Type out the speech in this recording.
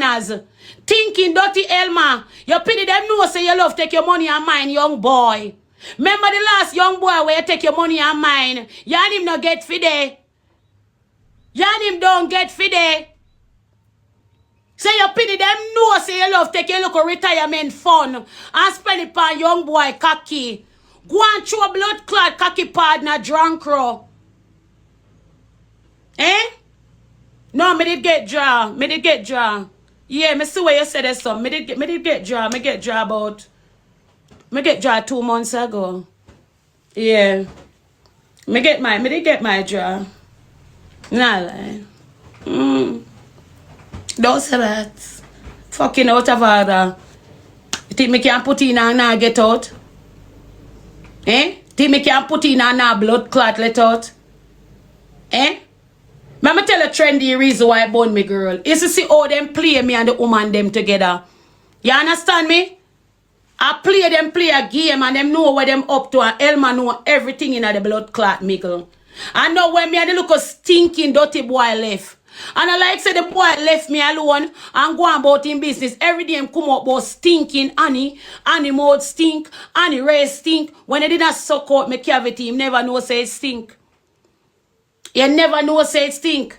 manners. Thinking dirty Elma. You pity them know say you love take your money and mine, young boy. Remember the last young boy where you take your money and mine. You and him no get fide. You and him don't get fide. Say you pity them know say you love take your local retirement fund and spend it on young boy cocky. Go and throw blood clot cocky partner drunk crow. Eh? No, me did get draw. Me did get draw. Yeah, me see what you said so. Me did get draw. Me get draw about. Me get draw 2 months ago. Yeah. Me did get my draw. Nah lie. Don't say that. Fucking out of order. You think me can put in and now get out? Eh? Think me can put in and now blood clot let out? Eh? I'ma tell a trendy reason why I born me girl. Is to see how them play me and the woman them together. You understand me? I play a game and them know what them up to and Elma know everything in the blood clot mickle. I know when me and the look of stinking dirty boy left. And I like say the boy left me alone and go about in business. Every day him come up about stinking Annie mode stink, Annie Ray stink. When they did not suck out my cavity, him never know say it stink. You never know say it stink.